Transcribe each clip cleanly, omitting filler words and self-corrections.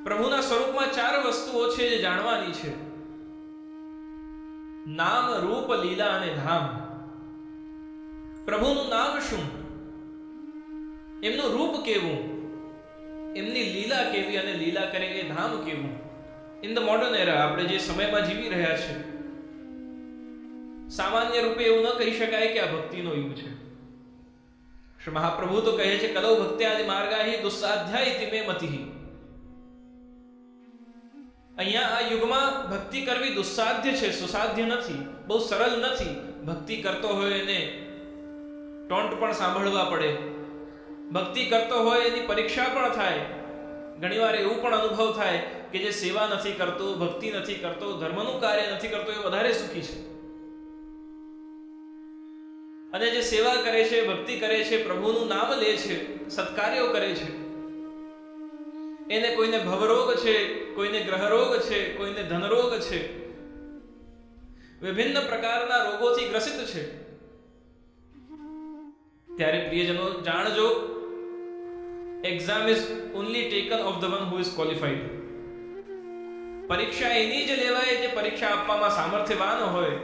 પ્રભુના સ્વરૂપમાં ચાર વસ્તુઓ છે જે જાણવાની છે: નામ, રૂપ, લીલા અને ધામ. પ્રભુનું નામ શું, એમનું રૂપ કેવું, એમની લીલા કેવી અને લીલા કરે એ ધામ કેવું. ઇન ધ મોડર્ન એરા, આપણે જે સમયમાં જીવી રહ્યા છે, સામાન્ય રૂપે એવું ન કહી શકાય કે આ ભક્તિનો યુગ છે. શ્રી મહાપ્રભુ તો કહે છે, કલૌ ભક્ત્યાદિ માર્ગાહિ દુસ્સાધ્યાય ઇતિ મે મતિઃ. અહીંયા આ યુગમાં ભક્તિ કરવી દુસ્સાધ્ય છે, સુસાધ્ય નથી, બહુ સરળ નથી. ભક્તિ કરતો હોય એને ટોન્ટ પણ સાંભળવા પડે, ભક્તિ કરતો હોય એની પરીક્ષા પણ થાય. ઘણીવાર એવું પણ અનુભવ થાય કે જે સેવા નથી કરતો, ભક્તિ નથી કરતો, ધર્મનું કાર્ય નથી કરતો, એ વધારે સુખી છે. અને જે સેવા કરે છે, ભક્તિ કરે છે, પ્રભુનું નામ લે છે, સત્કાર્યો કરે છે, એને કોઈને ભવરોગ છે, કોઈને ગ્રહરોગ છે, કોઈને ધનરોગ છે, વિભિન્ન પ્રકારના રોગોથી ગ્રસિત છે. ત્યારે પ્રિયજનો જાણજો, exam is only taken of the one who is qualified. પરીક્ષા એની જ લેવાય જે પરીક્ષા આપવામાં સામર્થ્યવાન હોય.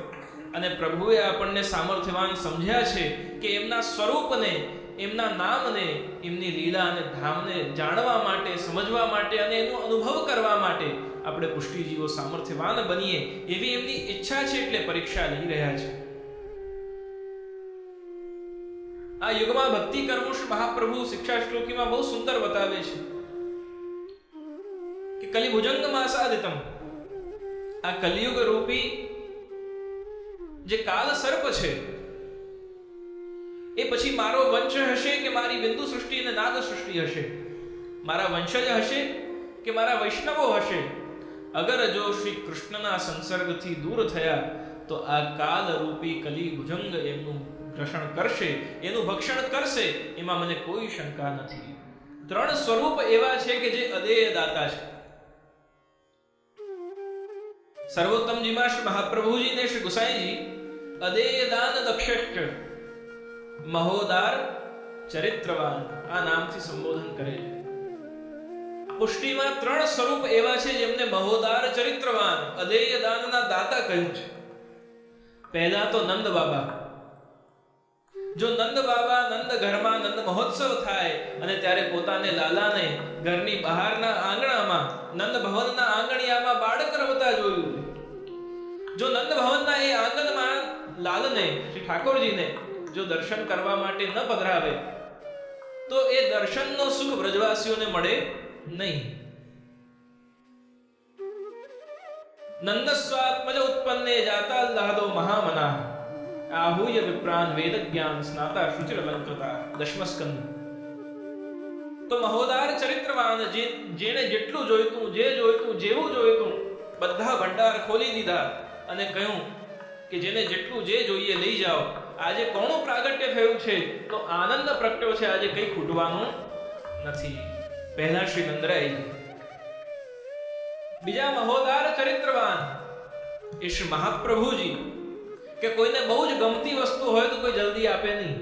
અને પ્રભુએ આપણને સામર્થ્યવાન સમજ્યા છે કે એમના સ્વરૂપને, એમના નામને, એમની લીલા અને ધામને જાણવા માટે, સમજવા માટે અને એનો અનુભવ કરવા માટે આપણે પુષ્ટિજીવો સામર્થ્યવાન બનીએ, એવી એમની ઈચ્છા છે. એટલે પરીક્ષા લઈ રહ્યા છે. આ યુગમાં ભક્તિ કરવું શ્રી મહાપ્રભુ શિક્ષા શ્લોકીમાં બહુ સુંદર બતાવે છે કે કલિભુજંગ માસાદિતમ, આ કલિયુગ રૂપી જે કાલ સર્પ છે, એ પછી મારો વંશ હશે કે મારી બિંદુ સૃષ્ટિ અને નાદ સૃષ્ટિ હશે, મારા વંશજ હશે કે મારા વૈષ્ણવો હશે, અગર જો શ્રી કૃષ્ણના સંસર્ગથી દૂર થયા તો આ કાલ રૂપી કલી ભુજંગ એમનું ગ્રસણ કરશે, એનું ભક્ષણ કરશે, એમાં મને કોઈ શંકા નથી. ત્રણ સ્વરૂપ એવા છે કે જે અદેય દાતા છે. સર્વોત્તમજીમાં શ્રી મહાપ્રભુજી ને શ્રી ગુસાઈજી અદેય દાન દક્ષષ્ટ મહોદાર ચરિત્રવાન આ નામથી સંબોધન કરે છે. પુષ્ટિમાં ત્રણ સ્વરૂપ એવા છે જેમને મહોદાર ચરિત્રવાન, અદેય દાનના દાતા કહ્યું છે. પહેલા તો નંદ બાબા. જો નંદ બાબા નંદ ઘરમાં નંદ મહોત્સવ થાય અને ત્યારે પોતાને લાલાને ઘરની બહારના આંગણામાં નંદ ભવનના આંગણિયામાં બાળક રમતા જોયું, જો નંદ ભવનના એ આંગણમાં લાલને, શ્રી ઠાકોરજીને જો દર્શન કરવા માટે ન પધરાવે તો એ દર્શનનો સુખ બ્રજવાસીઓને મળે નહીં. નંદસ્વાત્મજ ઉત્પન્ને જાતા લાદો મહામના આહુય વિપ્રાન વેદ જ્ઞાન સ્નાતા શુચિર અલંકૃતા. દશમ સ્કંદ. તો મહોદાર ચરિત્રવાન, જેણે જેટલું જોઈતું, જે જોઈતું, જેવું જોઈતું બધા ભંડાર ખોલી દીધા અને કહ્યું કે જેને જેટલું જે જોઈએ લઈ જાઓ. આજે કોનું પ્રાગટ્ય થયું છે તો આનંદ પ્રગટ્યો છે, આજે કઈ ખૂટવાનું નથી. પહેલા શ્રી નંદરાયજી. બીજા મહોદાર ચરિત્રવાન એ શ્રી મહાપ્રભુજી, કે કોઈને બહુ જ ગમતી વસ્તુ હોય તો કોઈ જલ્દી આપે નહીં.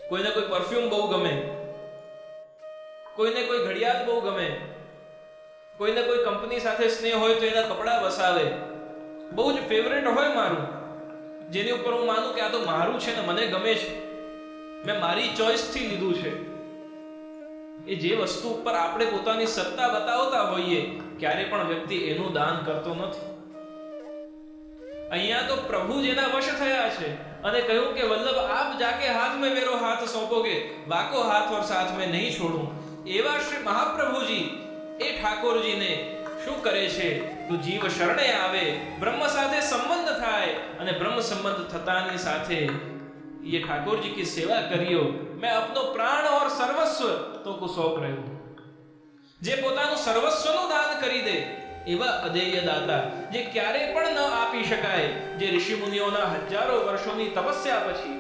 કોઈને કોઈ પરફ્યુમ બહુ ગમે, કોઈને કોઈ ઘડિયાળ બહુ ગમે, કોઈને કોઈ કંપની સાથે સ્નેહ હોય તો એના કપડા વસાવે. બહુ જ ફેવરેટ હોય મારું, જેની ઉપર હું માનું કે આ તો મારું છે ને મને ગમે છે, મેં મારી ચોઈસ થી લીધું છે. એ જે વસ્તુ ઉપર આપણે પોતાની સત્તા બતાવતા હોઈએ ક્યારે પણ વ્યક્તિ એનું દાન કરતો નથી. અહીંયા તો પ્રભુ જેના વશ થયા છે અને કહ્યું કે વલ્લભ આપ જાકે હાથ में मेरो हाथ सौंपोगे, बाको हाथ और साथ में नहीं छोड़ूं. એવા શ્રી મહાપ્રભુજી એ ઠાકોરજીને શું કરે છે તો જીવ શરણે આવે, બ્રહ્મ સાથે સંબંધ થાય અને બ્રહ્મ સંબંધ થતાની સાથે ये ठाकुर जी की सेवा करियो, मैं अपनो प्राण और सर्वस्व तो को सौंप રહ્યો. જે પોતાનું સર્વસ્વનું દાન કરી દે એવા અદેય દાતા, જે ક્યારે પણ ન આપી શકાય, જે ઋષિ મુનિઓના હજારો વર્ષોની તપસ્યા પછી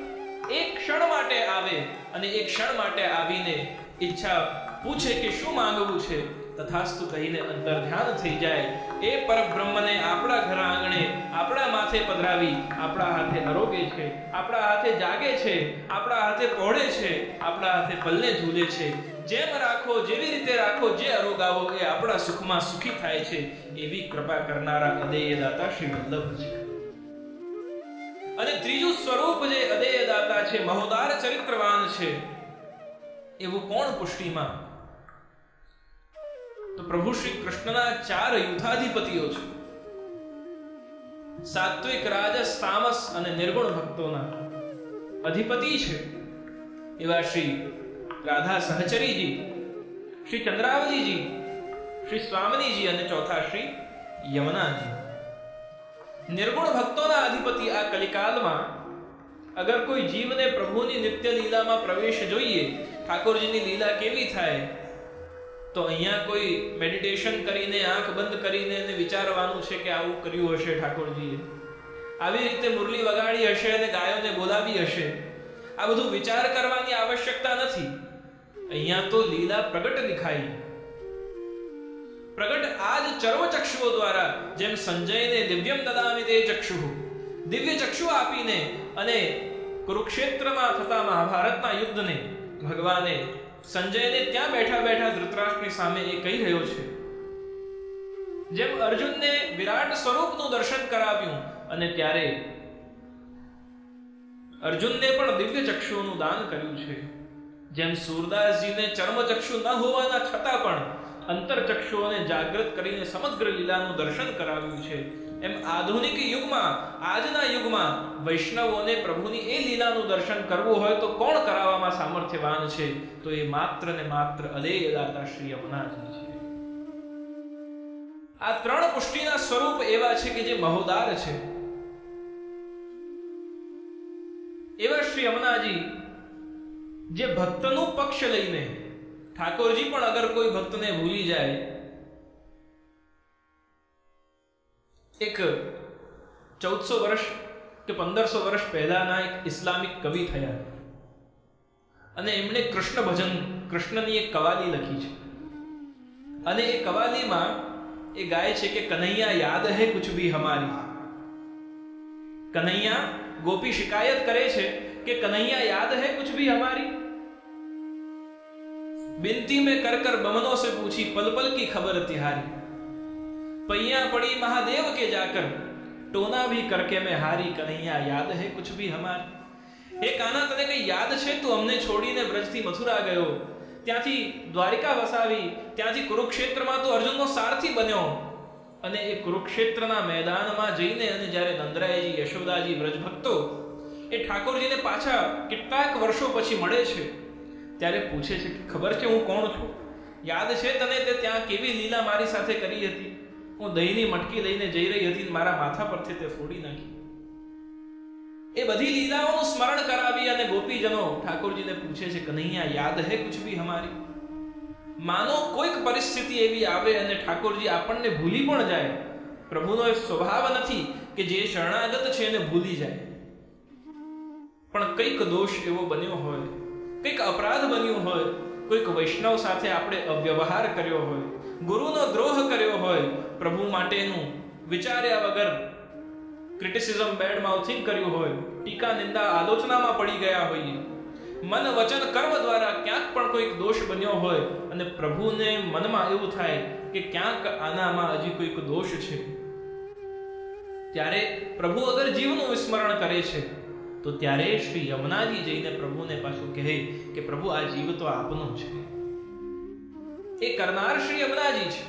એક ક્ષણ માટે આવે અને એક ક્ષણ માટે આવીને ઈચ્છા પૂછે કે શું માંગવું છે, તથાસ્તુ કહીને અંતર ધ્યાન થઈ જાય. એ પરબ્રહ્મને આપણા ઘર આંગણે આપણા માથે પધરાવી આપણા હાથે આરોગે છે, આપણા હાથે જાગે છે, આપણા હાથે પહોળે છે, આપણા હાથે પલ્લે ઝૂલે છે. જેમ રાખો, જેવી રીતે રાખો, જે આરોગાવો એ આપણા સુખમાં સુખી થાય છે. એવી કૃપા કરનારા અદેય દાતા શ્રી વલ્લભ છે. અને ત્રીજું સ્વરૂપ જે અદેય દાતા છે, મહોદાર ચરિત્રવાન છે, એવું કોણ પુષ્ટિમાં? તો પ્રભુ શ્રી કૃષ્ણના 4 યુથાધિપતિઓ છે. સાત્વિક, રાજસ, તામસ અને નિર્ગુણ ભક્તોના અધિપતિ છે એવા શ્રી રાધા સહચરીજી, શ્રી ચંદ્રાવલીજી, શ્રી સ્વામિનીજી અને ચોથા શ્રી યમુનાજી. નિર્ગુણ ભક્તોના અધિપતિ આ કલિકાલમાં અગર કોઈ જીવને પ્રભુની નિત્ય લીલામાં પ્રવેશ જોઈએ, ઠાકોરજીની લીલા કેવી થાય, તો અહીંયા કોઈ મેડિટેશન કરીને આંખ બંધ કરીને વિચારવાનું છે કે આવું કર્યું હશે ઠાકોરજીએ, આવી રીતે મુરલી વગાડી હશે અને ગાયોને બોલાવી હશે. આ બધું વિચાર કરવાની આવશ્યકતા નથી. અહીંયા તો લીલા પ્રગટ દેખાઈ. પ્રગટ આજ ચર્વચક્ષુઓ દ્વારા, જેમ સંજયને દિવ્યમ દદામિ તે ચક્ષુઃ, દિવ્ય ચક્ષુ આપીને અને કુરુક્ષેત્રમાં થતા મહાભારતના યુદ્ધને ભગવાને સંજયને ત્યાં બેઠા બેઠા ધૃતરાષ્ટ્રની સામે એ કહી રહ્યો છે. જેમ અર્જુનને વિરાટ સ્વરૂપનું દર્શન કરાવ્યું અને ત્યારે અર્જુનને પણ દિવ્ય ચક્ષુઓનું દાન કર્યું છે. જેમ સૂરદાસજીને ચર્મચક્ષુ ન હોવાના છતાં પણ અંતરચક્ષુઓને જાગૃત કરીને સમગ્ર લીલાનું દર્શન કરાવ્યું છે, એમ આધુનિક યુગમાં, આજના યુગમાં વૈષ્ણવોને પ્રભુની એ લીલાનું દર્શન કરવું હોય તો કોણ કરાવવામાં સામર્થ્યવાન છે? તો એ માત્ર ને માત્ર અદેય દાતા શ્રી યમુનાજી છે. આ 3 પુષ્ટિના સ્વરૂપ એવા છે કે જે મહોદાર છે. એવા શ્રી યમુનાજી જે ભક્તનું પક્ષ લઈને, ઠાકોરજી પણ અગર કોઈ ભક્તને ભૂલી જાય, એક 1400 વર્ષ કે 1500 વર્ષ પહેલાના એક ઇસ્લામિક કવિ થયા અને એમણે કૃષ્ણ ભજન, કૃષ્ણની એક કવાલી લખી છે. અને એ કવાલીમાં એ ગાય છે કે કનૈયા યાદ હે કુછ ભી હમારી. કનૈયા, ગોપી શિકાયત કરે છે કે કનૈયા યાદ હે કુછ ભી હમારી. बिनती में कर कर बमनों से पूछी पल पल की खबर तिहारी. पैया पड़ी महादेव के जाकर टोना भी करके मैं हारी. कन्हैया याद है कुछ भी हमारी. हे काना, तने कई याद છે? તું અમને છોડીને બ્રજથી મથુરા ગયો, ત્યાંથી દ્વારિકા વસાવી, ત્યાંથી કુરુક્ષેત્રમાં તો અર્જુનનો સારથી બન્યો અને એ કુરુક્ષેત્રના મેદાનમાં જઈને અને જ્યારે નંદરાયજી, યશોદાજી, બ્રજ ભક્તો એ ઠાકોરજીને પાછા કેટલાક વર્ષો પછી મળે છે, ત્યારે પૂછે છે કે ખબર છે હું કોણ છું? યાદ છે તને તે ત્યાં કેવી લીલા મારી સાથે કરી હતી? હું દહીંની મટકી લઈને જઈ રહી હતી, મારા માથા પરથી તે ફોડી નાખી. એ બધી લીલાઓનું સ્મરણ કરાવી અને ગોપીજનો ઠાકોરજીને પૂછે છે કન્હૈયા યાદ હે કુછ ભી હમારી. માનો કોઈક પરિસ્થિતિ એવી આવે અને ઠાકોરજી આપણને ભૂલી પણ જાય. પ્રભુનો એ સ્વભાવ નથી કે જે શરણાગત છે એને ભૂલી જાય, પણ કંઈક દોષ એવો બન્યો હોય, કંઈક અપરાધ બન્યું હોય, કોઈક વૈષ્ણવ સાથે આપણે અવ્યવહાર કર્યો હોય, ગુરુનો દ્રોહ કર્યો હોય, પ્રભુ માટેનું વિચાર્યા વગર ક્રિટિસિઝમ, બેડ માઉથિંગ કર્યું હોય, ટીકા નિંદા આલોચનામાં પડી ગયા હોઈએ, મન વચન કર્મ દ્વારા ક્યાંક પણ કોઈક દોષ બન્યો હોય અને પ્રભુને મનમાં એવું થાય કે ક્યાંક આનામાં હજી કોઈક દોષ છે, ત્યારે પ્રભુ અગર જીવનું વિસ્મરણ કરે છે તો ત્યારે શ્રી યમુનાજી જઈને પ્રભુને પાછું કહે કે પ્રભુ આ જીવ તો આપનો છે. એ કરનાર શ્રી યમુનાજી છે.